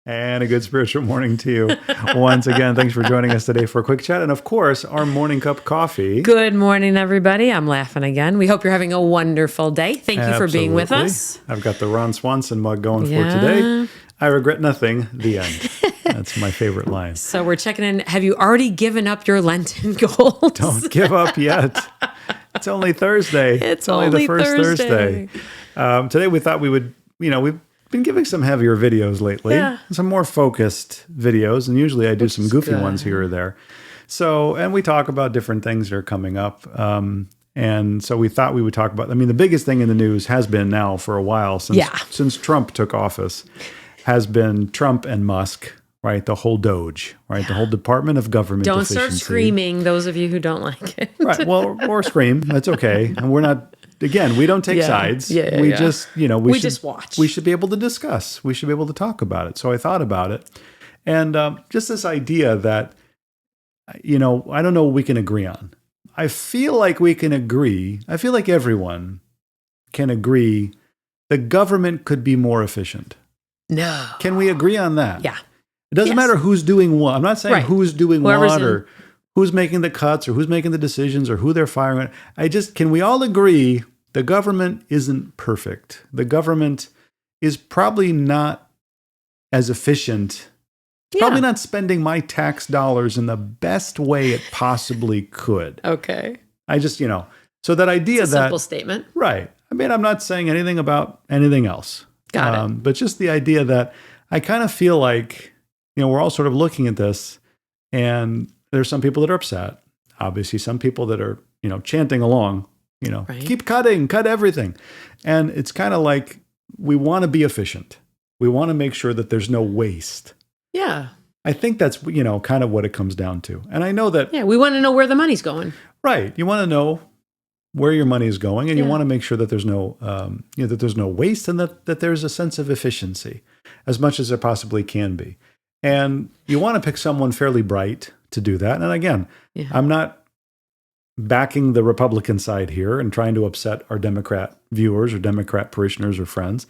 And a good spiritual morning to you. Once again, thanks for joining us today for a quick chat. And of course, our morning cup of coffee. Good morning, everybody. I'm laughing again. We hope you're having a wonderful day. Thank you for being with us. I've got the Ron Swanson mug going for today. I regret nothing. The end. That's my favorite line. So we're checking in. Have you already given up your Lenten goals? Don't give up yet. It's only Thursday. It's only the first Thursday. Today we thought we would, we've been giving some heavier videos lately, some more focused videos, and usually I do some goofy ones here or there. So, and we talk about different things that are coming up. And so we thought we would talk about, the biggest thing in the news has been now for a while since Trump took office, has been Trump and Musk, right? The whole DOGE, right? The whole Department of Government Efficiency. Don't start screaming, those of you who don't like it. Right. Well, or scream. That's okay. And we're not, again, we don't take sides. We just, we just watch. We should be able to discuss. We should be able to talk about it. So I thought about it. And just this idea that, I don't know what we can agree on. I feel like we can agree. I feel like everyone can agree the government could be more efficient. No. Can we agree on that? Yeah. It doesn't matter who's doing what. I'm not saying who's doing what or who's making the cuts or who's making the decisions or who they're firing. Can we all agree the government isn't perfect? The government is probably not as efficient. It's probably not spending my tax dollars in the best way it possibly could. Okay. I just, so that idea it's a simple statement. Right. I'm not saying anything about anything else. Got it. But just the idea that I kind of feel like, we're all sort of looking at this and there's some people that are upset. Obviously, some people that are, chanting along, keep cutting, cut everything. And it's kind of like we want to be efficient. We want to make sure that there's no waste. Yeah. I think that's, kind of what it comes down to. And I know that. Yeah, we want to know where the money's going. Right. You want to know where your money is going, and you want to make sure that there's no, that there's no waste, and that there's a sense of efficiency as much as there possibly can be. And you want to pick someone fairly bright to do that. And again, I'm not backing the Republican side here and trying to upset our Democrat viewers or Democrat parishioners or friends.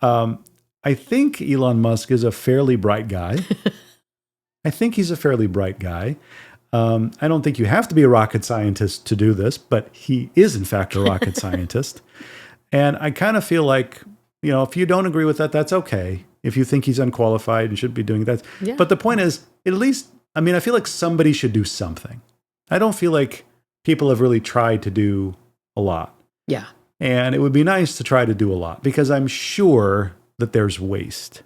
I think Elon Musk is a fairly bright guy. I think he's a fairly bright guy. I don't think you have to be a rocket scientist to do this, but he is in fact a rocket scientist. And I kind of feel like, if you don't agree with that, that's okay. If you think he's unqualified and should be doing that. Yeah. But the point is, at least, I feel like somebody should do something. I don't feel like people have really tried to do a lot. Yeah. And it would be nice to try to do a lot because I'm sure that there's waste.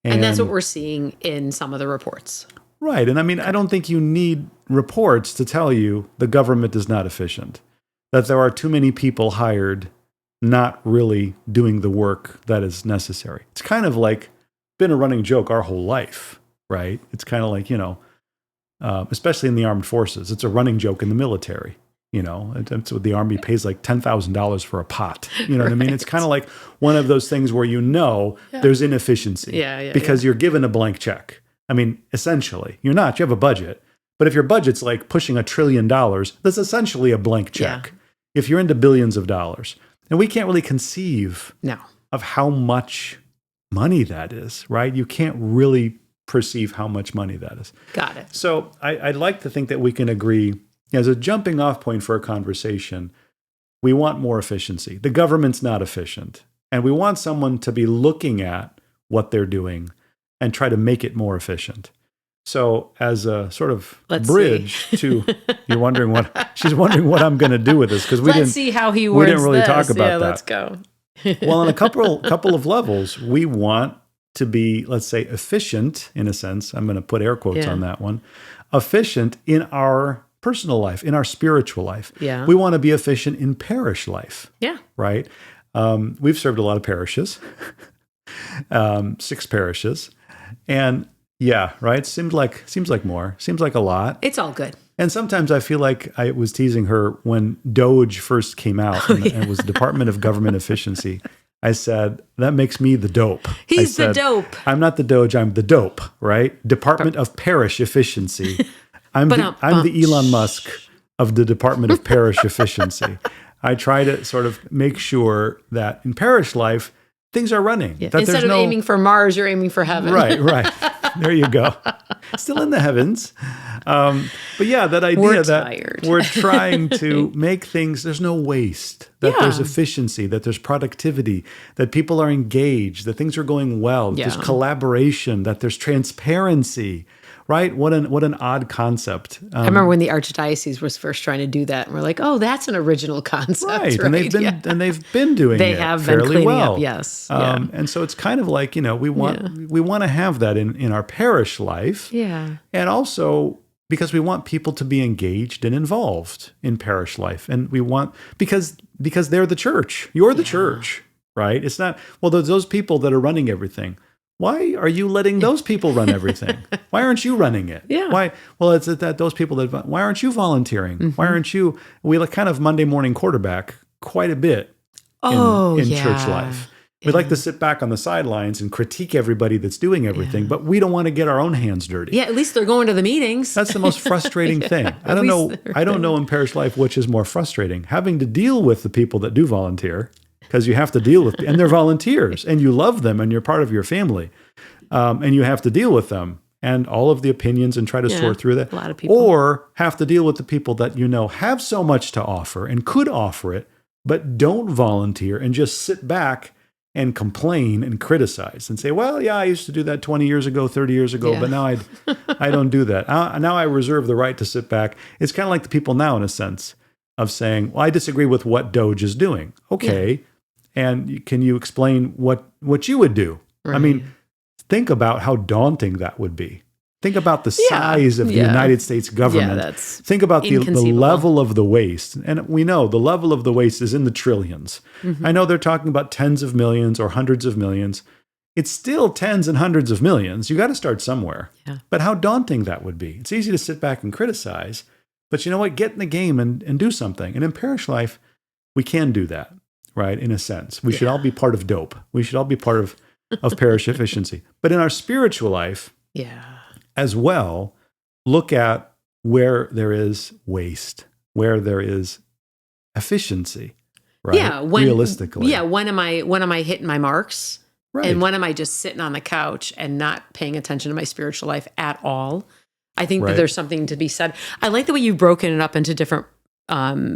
And that's what we're seeing in some of the reports. Right. And I don't think you need reports to tell you the government is not efficient, that there are too many people hired not really doing the work that is necessary. It's kind of like been a running joke our whole life, right? It's kind of like, especially in the armed forces, it's a running joke in the military. It's what the Army pays like $10,000 for a pot. You know what I mean? It's kind of like one of those things where there's inefficiency because you're given a blank check. Essentially, you're not. You have a budget. But if your budget's like pushing $1 trillion, that's essentially a blank check. Yeah. If you're into billions of dollars. And we can't really conceive of how much money that is, right? You can't really perceive how much money that is. Got it. So I'd like to think that we can agree, as a jumping off point for a conversation, we want more efficiency. The government's not efficient. And we want someone to be looking at what they're doing and try to make it more efficient. So as a sort of bridge to, she's wondering what I'm going to do with this because let's see how he works. We didn't really talk about that. Let's go. Well, on a couple of levels, we want to be, let's say, efficient in a sense. I'm going to put air quotes on that one. Efficient in our personal life, in our spiritual life. Yeah. We want to be efficient in parish life. Yeah. Right. We've served a lot of parishes, 6 parishes, and. Yeah, right. Seems like more. Seems like a lot. It's all good. And sometimes I feel like I was teasing her when DOGE first came out and it was Department of Government Efficiency. I said, that makes me the dope. He's the dope. I'm not the DOGE, I'm the dope, right? Department of Parish Efficiency. I'm the Elon Musk of the Department of Parish Efficiency. I try to sort of make sure that in parish life, things are running. Yeah. Instead of aiming for Mars, you're aiming for heaven. Right. There you go. Still in the heavens. But yeah, that idea that we're trying to make things, there's no waste, that there's efficiency, that there's productivity, that people are engaged, that things are going well, that there's collaboration, that there's transparency. Right? What an odd concept. I remember when the Archdiocese was first trying to do that, and we're like, "Oh, that's an original concept." Right? And they've been doing they it have fairly been cleaning well. up, yes. And so it's kind of like, we want to have that in our parish life. Yeah. And also because we want people to be engaged and involved in parish life, and we want because they're the church. You're the church, right? It's not there's those people that are running everything. Why are you letting those people run everything? Why aren't you running it? Yeah. Why? Well, it's that those people that. Why aren't you volunteering? Mm-hmm. Why aren't you? We like kind of Monday morning quarterback quite a bit in church life. We like to sit back on the sidelines and critique everybody that's doing everything, but we don't want to get our own hands dirty. Yeah, at least they're going to the meetings. That's the most frustrating thing. I don't know in parish life which is more frustrating: having to deal with the people that do volunteer. Because you have to deal with, and they're volunteers, and you love them, and you're part of your family, and you have to deal with them and all of the opinions and try to sort through that. A lot of people. Or have to deal with the people that have so much to offer and could offer it, but don't volunteer and just sit back and complain and criticize and say, well, yeah, I used to do that 20 years ago, 30 years ago, but now I don't do that. Now I reserve the right to sit back. It's kind of like the people now, in a sense, of saying, well, I disagree with what DOGE is doing. Okay. Yeah. And can you explain what you would do? Right. I mean, think about how daunting that would be. Think about the size of the United States government. Think about the level of the waste. And we know the level of the waste is in the trillions. Mm-hmm. I know they're talking about tens of millions or hundreds of millions. It's still tens and hundreds of millions. You got to start somewhere. Yeah. But how daunting that would be. It's easy to sit back and criticize. But you know what? Get in the game and do something. And in parish life, we can do that. Right, in a sense. We should all be part of DOPE. We should all be part of parish efficiency. But in our spiritual life, as well, look at where there is waste, where there is efficiency, right? Yeah, realistically. Yeah, when am I hitting my marks? Right. And when am I just sitting on the couch and not paying attention to my spiritual life at all? I think that there's something to be said. I like the way you've broken it up into different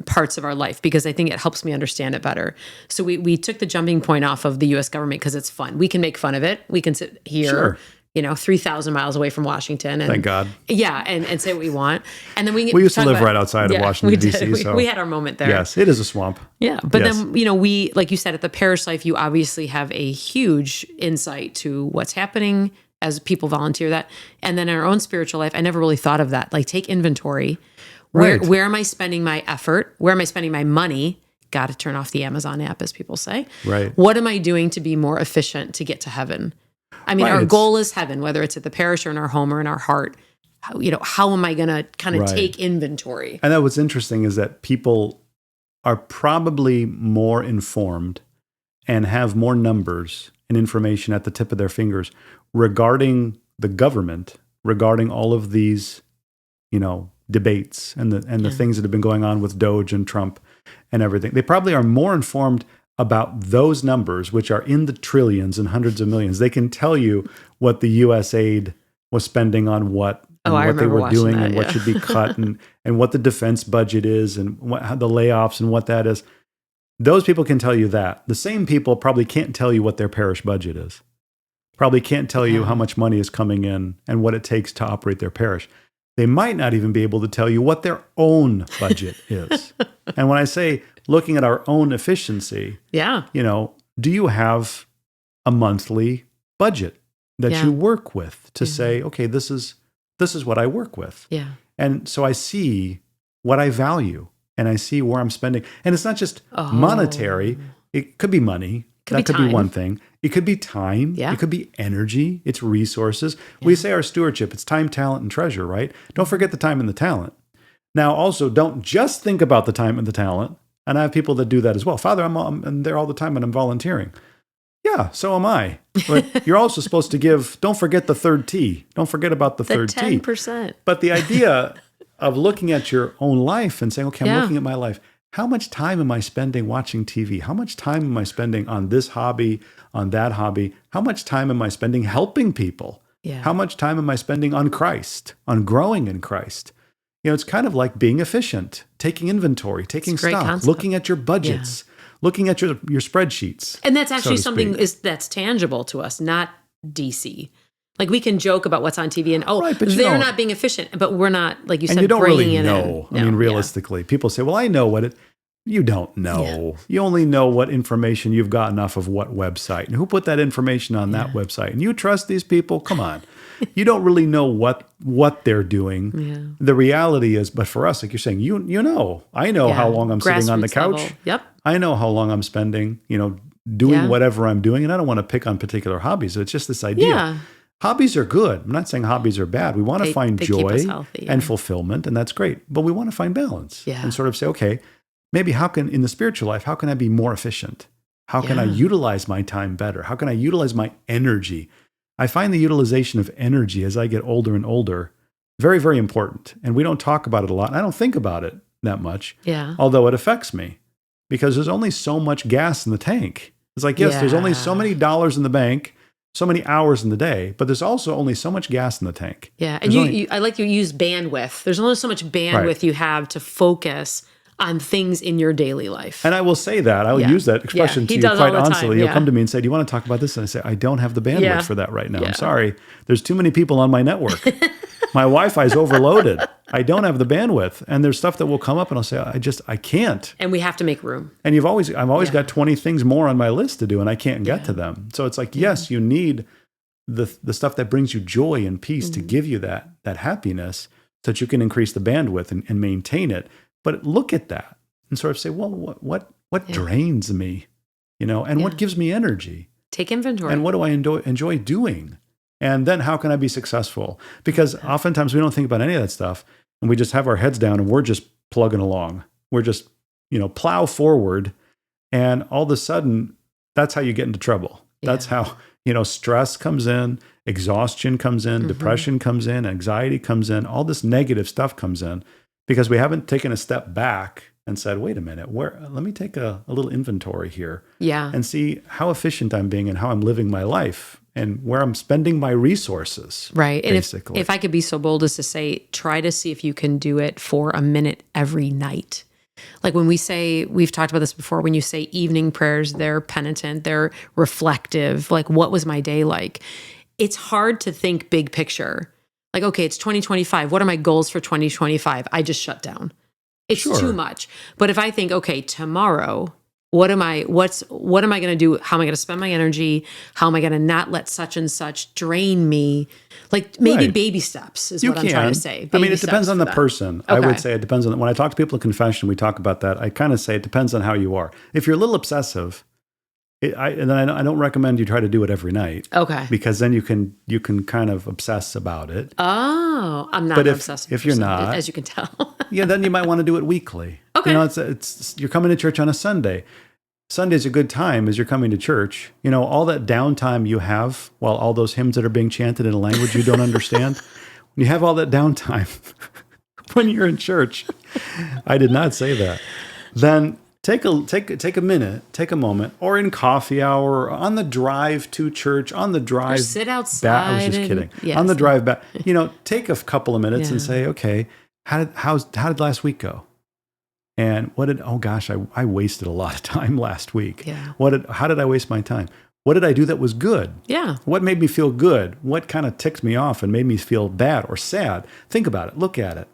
parts of our life, because I think it helps me understand it better. So we took the jumping point off of the U.S. government because it's fun. We can make fun of it. We can sit here, 3,000 miles away from Washington. And, thank God. Yeah, and say what we want. And then we used to live right outside of Washington, D.C. So we had our moment there. Yes, it is a swamp. Yeah, but then, we, like you said, at the parish life, you obviously have a huge insight to what's happening as people volunteer that. And then in our own spiritual life, I never really thought of that. Like, take inventory. Where am I spending my effort? Where am I spending my money? Got to turn off the Amazon app, as people say. Right. What am I doing to be more efficient to get to heaven? I mean, our goal is heaven, whether it's at the parish or in our home or in our heart. How am I going to kind of take inventory? And that what's interesting is that people are probably more informed and have more numbers and information at the tip of their fingers regarding the government, regarding all of these, debates and the things that have been going on with DOGE and Trump and everything. They probably are more informed about those numbers, which are in the trillions and hundreds of millions. They can tell you what the U.S. aid was spending on what, and what they were doing and what should be cut and what the defense budget is and how the layoffs and what that is. Those people can tell you that. The same people probably can't tell you what their parish budget is. Probably can't tell you how much money is coming in and what it takes to operate their parish. They might not even be able to tell you what their own budget is. And when I say looking at our own efficiency, do you have a monthly budget that you work with to say, okay, this is what I work with. Yeah. And so I see what I value and I see where I'm spending. And it's not just monetary. It could be money. That could be one thing. It could be time. Yeah. It could be energy. It's resources. Yeah. We say our stewardship, it's time, talent, and treasure, right? Don't forget the time and the talent. Now, also, don't just think about the time and the talent. And I have people that do that as well. Father, I'm there all the time and I'm volunteering. Yeah, so am I. But you're also supposed to give, don't forget the third T. Don't forget about the third 10%. T. But the idea of looking at your own life and saying, okay, I'm looking at my life. how much time am I spending watching TV? How much time am I spending on this hobby, on that hobby? How much time am I spending helping people? Yeah. How much time am I spending on Christ, on growing in Christ? It's kind of like being efficient, taking inventory, taking stock, concept. looking at your budgets, looking at your spreadsheets. And that's actually something that's tangible to us, not DC. Like we can joke about what's on TV and they're not being efficient, but we're not, like you said, and you don't bringing really it know. in. I mean, realistically, people say, well, I know what it, you don't know. Yeah. You only know what information you've gotten off of what website and who put that information on that website. And you trust these people? Come on. You don't really know what they're doing. Yeah. The reality is, but for us, like you're saying, you know, I know how long I'm sitting on the couch. Level. Yep. I know how long I'm spending, doing whatever I'm doing. And I don't want to pick on particular hobbies. It's just this idea. Yeah. Hobbies are good. I'm not saying hobbies are bad. We want to find joy healthy, and fulfillment, and that's great. But we want to find balance and sort of say, okay, maybe in the spiritual life, how can I be more efficient? How can I utilize my time better? How can I utilize my energy? I find the utilization of energy as I get older and older very, very important. And we don't talk about it a lot. And I don't think about it that much, although it affects me because there's only so much gas in the tank. It's like, yes, there's only so many dollars in the bank, so many hours in the day, but there's also only so much gas in the tank. Yeah. And I like you use bandwidth. There's only so much bandwidth you have to focus on things in your daily life. And I will say that. I will use that expression to you quite honestly. You'll come to me and say, do you want to talk about this? And I say, I don't have the bandwidth for that right now. I'm sorry. There's too many people on my network. My Wi-Fi is overloaded. I don't have the bandwidth. And there's stuff that will come up and I'll say, I can't. And we have to make room. And I've always got 20 things more on my list to do and I can't get to them. So it's like, yes, you need the stuff that brings you joy and peace to give you that happiness so that you can increase the bandwidth and maintain it. But look at that and sort of say, well, what drains me, and what gives me energy? Take inventory. And what do I enjoy doing? And then how can I be successful? Because oftentimes we don't think about any of that stuff and we just have our heads down and we're just plugging along. We're just, plow forward. And all of a sudden, that's how you get into trouble. Yeah. That's how, stress comes in, exhaustion comes in, depression comes in, anxiety comes in, all this negative stuff comes in. Because we haven't taken a step back and said, wait a minute, let me take a little inventory here and see how efficient I'm being and how I'm living my life and where I'm spending my resources. Right. Basically. And if I could be so bold as to say, try to see if you can do it for a minute every night. Like when we've talked about this before, when you say evening prayers, they're penitent, they're reflective. Like, what was my day like? It's hard to think big picture. Like, okay, it's 2025. What are my goals for 2025? I just shut down. It's too much. But if I think, okay, tomorrow, what am I going to do? How am I going to spend my energy? How am I going to not let such and such drain me? Like maybe baby steps is what I'm trying to say. It depends on the person. Okay. I would say it depends on, when I talk to people in confession, we talk about that. I kind of say it depends on how you are. If you're a little obsessive, I don't recommend you try to do it every night. Okay. Because then you can kind of obsess about it. Oh, I'm not obsessive. If you're not, as you can tell. then you might want to do it weekly. Okay. It's you're coming to church on a Sunday. Sunday's a good time as you're coming to church. All that downtime you have while all those hymns that are being chanted in a language you don't understand. When you have all that downtime when you're in church, I did not say that. Then Take a minute, take a moment, or in coffee hour, on the drive to church, on the drive. Or sit outside. Back. I was just kidding. Yes. On the drive back, take a couple of minutes and say, okay, how did last week go? And I wasted a lot of time last week. Yeah. How did I waste my time? What did I do that was good? Yeah. What made me feel good? What kind of ticked me off and made me feel bad or sad? Think about it. Look at it.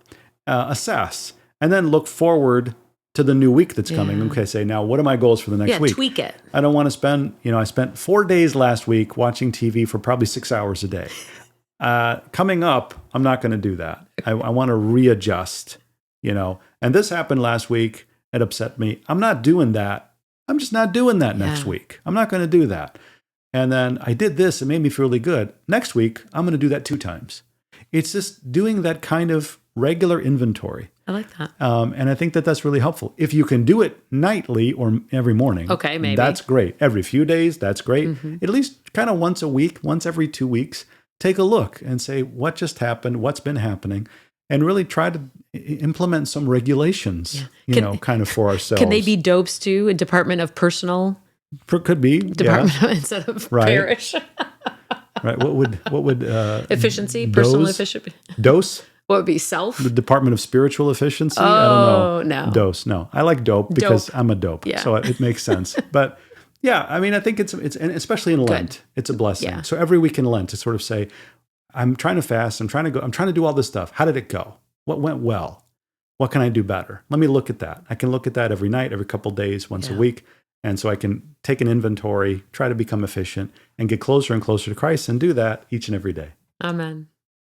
Assess. And then look forward to the new week that's coming. Okay, say, now what are my goals for the next week? Tweak it. I don't want to spend, I spent 4 days last week watching TV for probably 6 hours a day. Coming up, I'm not going to do that. I want to readjust, and this happened last week. It upset me. I'm not doing that. I'm just not doing that next week. I'm not going to do that. And then I did this. It made me feel really good. Next week, I'm going to do that 2 times. It's just doing that kind of regular inventory. I like that. And I think that's really helpful. If you can do it nightly or every morning, okay, maybe that's great. Every few days, that's great. At least kind of once a week, once every 2 weeks, take a look and say, what just happened? What's been happening? and really try to implement some regulations, kind of for ourselves. Can they be dopes too? A department of personal? Could be. Department instead of parish. Right. What would efficiency, personal efficiency? Dose? What would be self? The Department of Spiritual Efficiency? Oh, I don't know. No. Dose. No. I like dope because I'm a dope. Yeah. So it makes sense. But yeah, I mean, I think it's and especially in Lent, it's a blessing. Yeah. So every week in Lent to sort of say, I'm trying to fast, I'm trying to do all this stuff. How did it go? What went well? What can I do better? Let me look at that. I can look at that every night, every couple of days, once a week. And so I can take an inventory, try to become efficient, and get closer and closer to Christ, and do that each and every day. Amen.